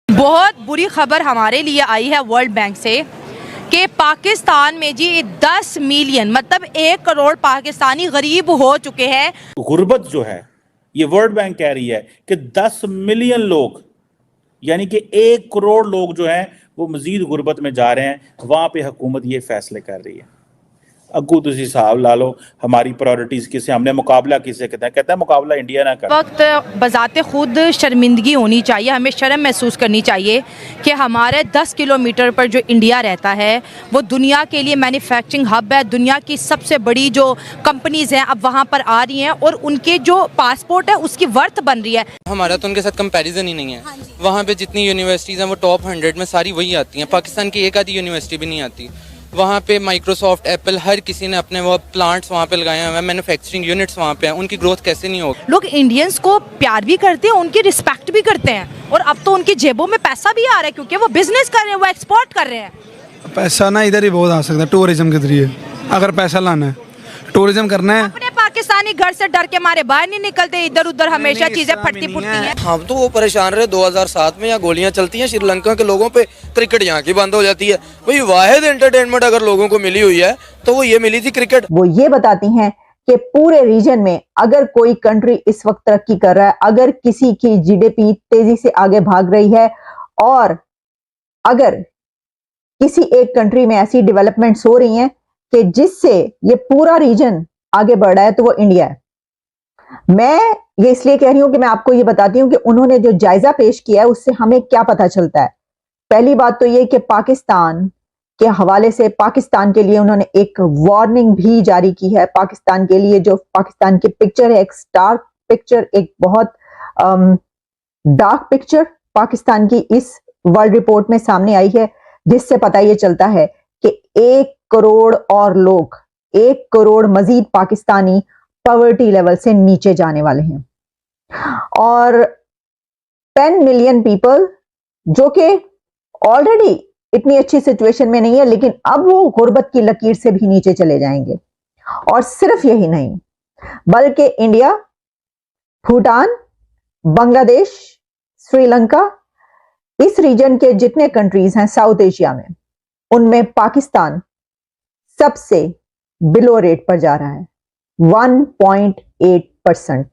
बहुत बुरी खबर हमारे लिए आई है वर्ल्ड बैंक से कि पाकिस्तान में जी 10 मिलियन मतलब 1 करोड़ पाकिस्तानी गरीब हो चुके हैं। गुर्बत जो है ये वर्ल्ड बैंक कह रही है कि 10 मिलियन लोग यानी कि 1 करोड़ लोग जो हैं वो मजीद गुर्बत में जा रहे हैं। वहां पे हुकूमत ये फैसले कर रही है। अगू तुसी हिसाब ला लो हमारी प्रायोरिटीज किसे, हमने मुकाबला किसे कहता है मुकाबला इंडिया ना कर। वक्त बजाते खुद शर्मिंदगी होनी चाहिए, हमें शर्म महसूस करनी चाहिए कि हमारे 10 किलोमीटर पर जो इंडिया रहता है वो दुनिया के लिए मैन्युफैक्चरिंग हब है। दुनिया की सबसे बड़ी जो कंपनीज हैं अब वहाँ पर आ रही हैं और उनके जो पासपोर्ट है उसकी वर्थ बन रही है। हमारा तो उनके साथ कंपैरिजन ही नहीं है। वहाँ पे जितनी यूनिवर्सिटीज़ हैं वो टॉप 100 में सारी वही आती हैं। पाकिस्तान की एक आधी यूनिवर्सिटी भी नहीं आती। वहाँ पे माइक्रोसॉफ्ट, एप्पल, हर किसी ने अपने वो प्लांट्स वहाँ पे लगाए हुए हैं, मैन्युफैक्चरिंग यूनिट्स वहाँ पे हैं। उनकी ग्रोथ कैसे नहीं होगी? लोग इंडियंस को प्यार भी करते हैं, उनकी रिस्पेक्ट भी करते हैं और अब तो उनकी जेबों में पैसा भी आ रहा है क्योंकि वो बिजनेस कर रहे हैं, वो एक्सपोर्ट कर रहे हैं। पैसा ना इधर ही बहुत आ सकता है टूरिज्म के जरिए। अगर पैसा लाना है, टूरिज्म करना है। अपने पाकिस्तानी घर से डर के मारे बाहर नहीं निकलते, इधर उधर हमेशा चीजें फटती फुटती हैं। हम तो वो परेशान रहे 2007 में, यहाँ गोलियां चलती हैं श्रीलंका के लोगों पे, क्रिकेट यहाँ की बंद हो जाती है। भाई वाहिद एंटरटेनमेंट अगर लोगों को मिली हुई है तो वो ये मिली थी क्रिकेट। वो ये बताती हैं कि पूरे रीजन में अगर कोई कंट्री इस वक्त तरक्की कर रहा है, अगर किसी की जीडीपी तेजी से आगे भाग रही है और अगर किसी एक कंट्री में ऐसी डेवलपमेंट्स हो रही हैं कि जिससे ये पूरा रीजन आगे बढ़ रहा है तो वो इंडिया है। मैं ये इसलिए कह रही हूं कि मैं आपको ये बताती हूं कि उन्होंने जो जायजा पेश किया है उससे हमें क्या पता चलता है। पहली बात तो ये कि पाकिस्तान के हवाले से पाकिस्तान के लिए उन्होंने एक वार्निंग भी जारी की है। पाकिस्तान के लिए जो पाकिस्तान की पिक्चर है, एक स्टार पिक्चर, एक बहुत डार्क पिक्चर पाकिस्तान की इस वर्ल्ड रिपोर्ट में सामने आई है, जिससे पता ये चलता है कि 1 करोड़ और लोग, 1 करोड़ मजीद पाकिस्तानी पॉवर्टी लेवल से नीचे जाने वाले हैं और 10 मिलियन पीपल जो कि ऑलरेडी इतनी अच्छी सिचुएशन में नहीं है लेकिन अब वो गुर्बत की लकीर से भी नीचे चले जाएंगे। और सिर्फ यही नहीं बल्कि इंडिया, भूटान, बांग्लादेश, श्रीलंका, इस रीजन के जितने कंट्रीज हैं साउथ एशिया में, उनमें पाकिस्तान सबसे बिलो रेट पर जा रहा है। 1.8%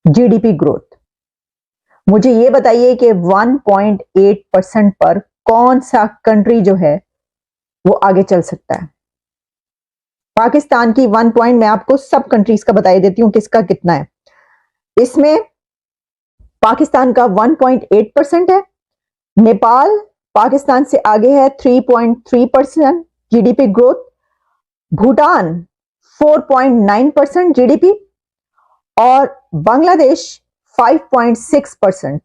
जीडीपी ग्रोथ। मुझे ये बताइए कि 1.8% पर कौन सा कंट्री जो है वो आगे चल सकता है? पाकिस्तान की 1 पॉइंट, मैं आपको सब कंट्रीज का बता देती हूं किसका कितना है। इसमें पाकिस्तान का 1.8% है। नेपाल पाकिस्तान से आगे है 3.3% जीडीपी ग्रोथ। भूटान 4.9% जीडीपी और बांग्लादेश 5.6%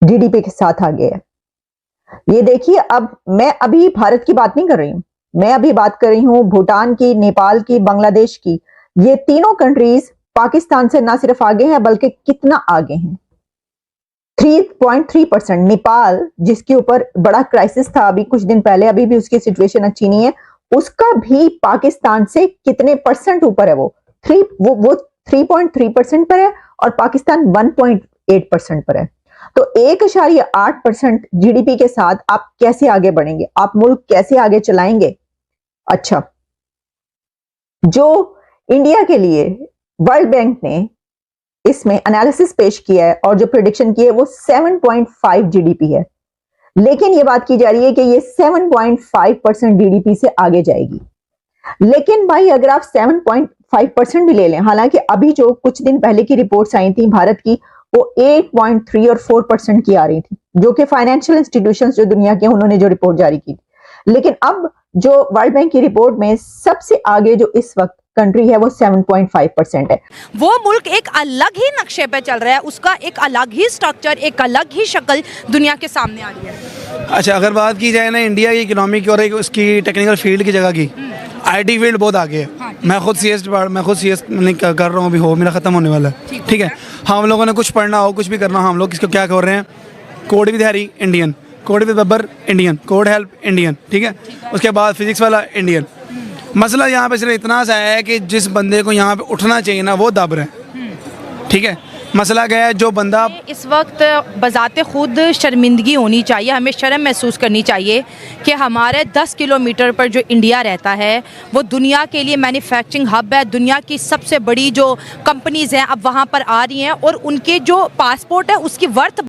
जीडीपी के साथ आगे है। ये देखिए, अब मैं अभी भारत की बात नहीं कर रही हूं, मैं अभी बात कर रही हूं भूटान की, नेपाल की, बांग्लादेश की। ये तीनों कंट्रीज पाकिस्तान से ना सिर्फ आगे हैं बल्कि कितना आगे हैं, 3.3%। नेपाल जिसके ऊपर बड़ा क्राइसिस था अभी कुछ दिन पहले, अभी भी उसकी सिचुएशन अच्छी नहीं है, उसका भी पाकिस्तान से कितने परसेंट ऊपर है? वो 3.3% पर है और पाकिस्तान 1.8% पर है। तो 1.8% जीडीपी के साथ आप कैसे आगे बढ़ेंगे? आप मुल्क कैसे आगे चलाएंगे? अच्छा, जो इंडिया के लिए वर्ल्ड बैंक ने इसमें एनालिसिस पेश किया है और जो प्रेडिक्शन की है वो 7.5 जीडीपी है, लेकिन ये बात की जा रही है कि ये 7.5% जीडीपी से आगे जाएगी। लेकिन भाई अगर आप 7.5% भी ले लें, हालांकि अभी जो कुछ दिन पहले की रिपोर्ट्स आई थी भारत की वो 8.3 और 4% की आ रही थी, जो कि फाइनेंशियल इंस्टीट्यूशंस जो दुनिया के उन्होंने जो रिपोर्ट जारी की। लेकिन अब जो वर्ल्ड बैंक की रिपोर्ट में सबसे आगे जो इस वक्त कंट्री है वो 7.5% है। वो मुल्क एक अलग ही नक्शे पे चल रहा है, उसका एक अलग ही स्ट्रक्चर, एक अलग ही शक्ल दुनिया के सामने आ रही है। अच्छा, अगर बात की जाए ना इंडिया की इकोनॉमी की और एक उसकी टेक्निकल फील्ड की जगह की, आईटी फील्ड बहुत आगे है। मैं खुद सीएस कर रहा हूँ, अभी हो मेरा ख़त्म होने वाला है। ठीक है, हम लोगों ने कुछ पढ़ना हो, कुछ भी करना हो, हम लोग इसको क्या कर रहे हैं? Code with Harry Indian, code with Babbar Indian, code help Indian. ठीक है, उसके बाद फिजिक्स वाला इंडियन। मसला यहाँ पे सिर्फ इतना सा है कि जिस बंदे को यहाँ पे उठना चाहिए ना वो दब रहे हैं। ठीक है, मसला क्या है, जो बंदा इस वक्त बजाते खुद शर्मिंदगी होनी चाहिए, हमें शर्म महसूस करनी चाहिए कि हमारे 10 किलोमीटर पर जो इंडिया रहता है वो दुनिया के लिए मैन्युफैक्चरिंग हब है। दुनिया की सबसे बड़ी जो कंपनीज़ हैं अब वहाँ पर आ रही हैं और उनके जो पासपोर्ट है उसकी वर्थ